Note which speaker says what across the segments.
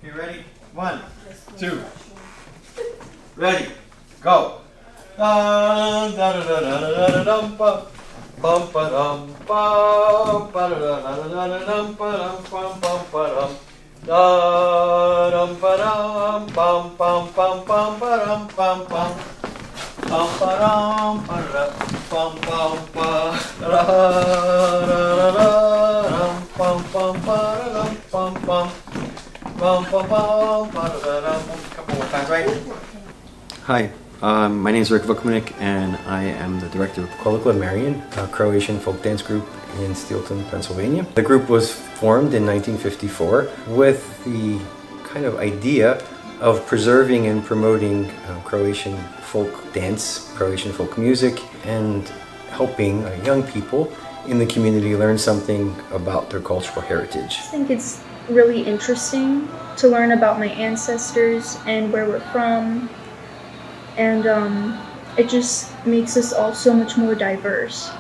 Speaker 1: Okay, ready? 1, 2. Ready? Go. Dum da da da da da da dum bum bum ba dum bum ba da da da da da dum ba dum bum bum ba dum da dum ba dum bum bum bum bum ba dum bum bum bum ba dum ba da bum bum ba da da da da dum bum bum ba da dum bum bum bum bum bum ba da da dum. Couple more times, right?
Speaker 2: Hi, my name is Rick Vukmanik and I am the director of Kolikla Marian, a Croatian folk dance group in Steelton, Pennsylvania. The group was formed in 1954 with the kind of idea of preserving and promoting Croatian folk dance, Croatian folk music, and helping young people in the community learn something about their cultural heritage.
Speaker 3: I think it's really interesting to learn about my ancestors and where we're from. And it just makes us all so much more diverse.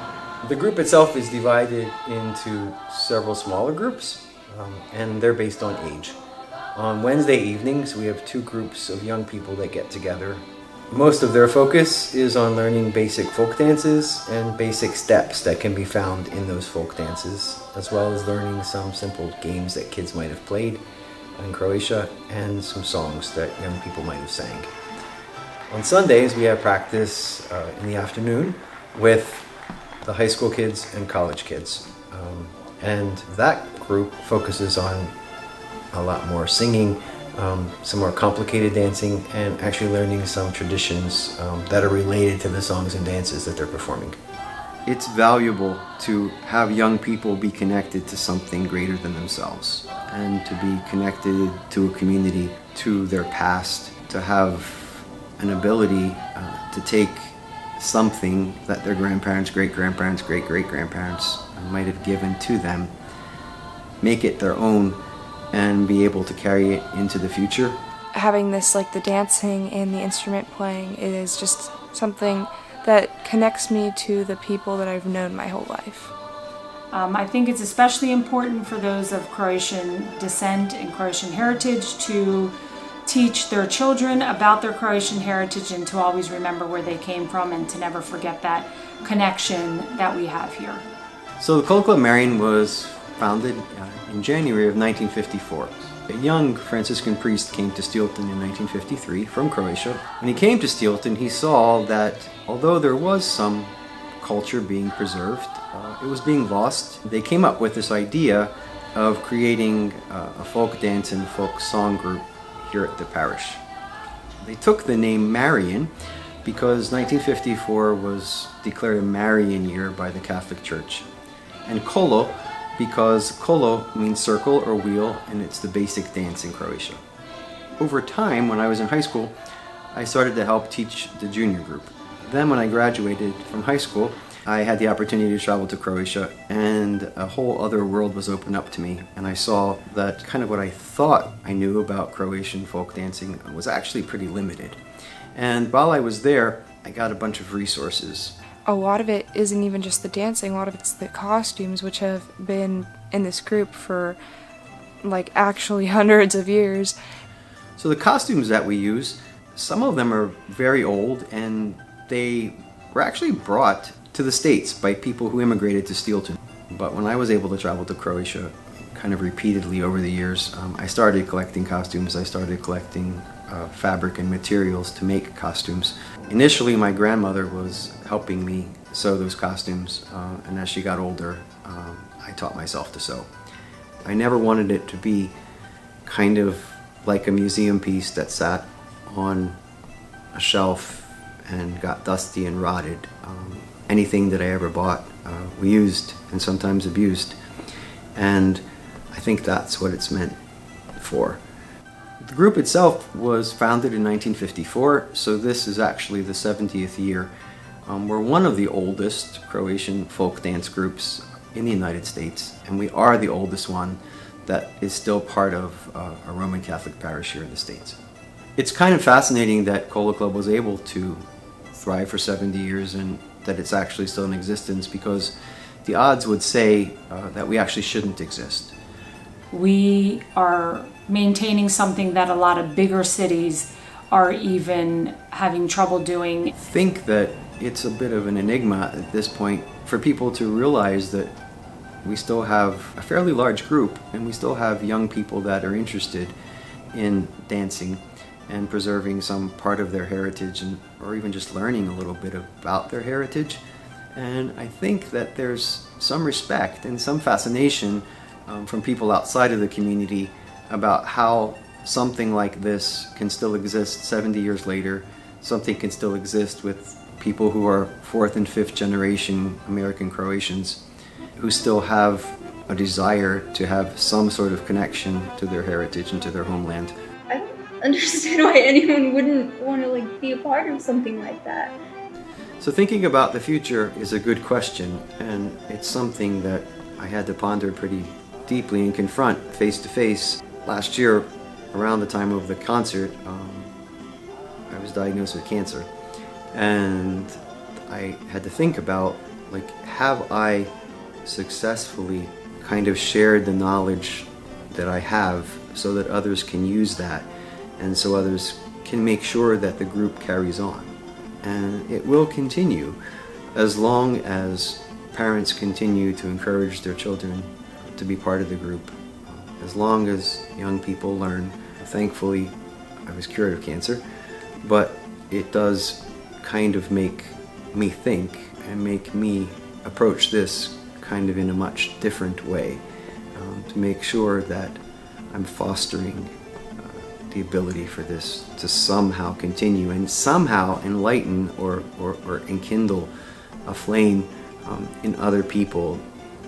Speaker 2: The group itself is divided into several smaller groups, and they're based on age. On Wednesday evenings, we have 2 groups of young people that get together. Most of their focus is on learning basic folk dances and basic steps that can be found in those folk dances, as well as learning some simple games that kids might have played in Croatia and some songs that young people might have sang. On Sundays, we have practice in the afternoon with the high school kids and college kids. And that group focuses on a lot more singing, some more complicated dancing, and actually learning some traditions that are related to the songs and dances that they're performing. It's valuable to have young people be connected to something greater than themselves and to be connected to a community, to their past, to have an ability to take something that their grandparents, great-grandparents, great-great-grandparents might have given to them, make it their own, and be able to carry it into the future.
Speaker 4: Having this, like the dancing and the instrument playing, is just something that connects me to the people that I've known my whole life.
Speaker 5: I think it's especially important for those of Croatian descent and Croatian heritage to teach their children about their Croatian heritage and to always remember where they came from and to never forget that connection that we have here.
Speaker 2: So the Kolikla Marian was founded in January of 1954. A young Franciscan priest came to Steelton in 1953 from Croatia. When he came to Steelton, he saw that although there was some culture being preserved, it was being lost. They came up with this idea of creating a folk dance and folk song group here at the parish. They took the name Marian because 1954 was declared a Marian year by the Catholic Church. And Kolo because Kolo means circle or wheel, and it's the basic dance in Croatia. Over time, when I was in high school, I started to help teach the junior group. Then when I graduated from high school, I had the opportunity to travel to Croatia, and a whole other world was opened up to me, and I saw that kind of what I thought I knew about Croatian folk dancing was actually pretty limited. And while I was there, I got a bunch of resources.
Speaker 4: A lot of it isn't even just the dancing, a lot of it's the costumes, which have been in this group for like actually hundreds of years.
Speaker 2: So the costumes that we use, some of them are very old, and they were actually brought to the States by people who immigrated to Steelton. But when I was able to travel to Croatia kind of repeatedly over the years, I started collecting costumes. I started collecting fabric and materials to make costumes. Initially, my grandmother was helping me sew those costumes, and as she got older, I taught myself to sew. I never wanted it to be kind of like a museum piece that sat on a shelf and got dusty and rotted. Anything that I ever bought, we used and sometimes abused, and I think that's what it's meant for. The group itself was founded in 1954, so this is actually the 70th year. We're one of the oldest Croatian folk dance groups in the United States, and we are the oldest one that is still part of a Roman Catholic parish here in the States. It's kind of fascinating that Kolikla was able to thrive for 70 years and that it's actually still in existence, because the odds would say that we actually shouldn't exist.
Speaker 5: we are maintaining something that a lot of bigger cities are even having trouble doing.
Speaker 2: I think that it's a bit of an enigma at this point for people to realize that we still have a fairly large group and we still have young people that are interested in dancing and preserving some part of their heritage, or even just learning a little bit about their heritage. And I think that there's some respect and some fascination from people outside of the community about how something like this can still exist 70 years later. Something can still exist with people who are 4th and 5th generation American Croatians who still have a desire to have some sort of connection to their heritage and to their homeland.
Speaker 3: I don't understand why anyone wouldn't want to be a part of something like that.
Speaker 2: So thinking about the future is a good question, and it's something that I had to ponder pretty deeply and confront face to face. Last year, around the time of the concert, I was diagnosed with cancer, and I had to think about, have I successfully kind of shared the knowledge that I have so that others can use that, and so others can make sure that the group carries on. And it will continue as long as parents continue to encourage their children to be part of the group, as long as young people learn. Thankfully, I was cured of cancer, but it does kind of make me think and make me approach this kind of in a much different way, to make sure that I'm fostering the ability for this to somehow continue and somehow enlighten or enkindle a flame in other people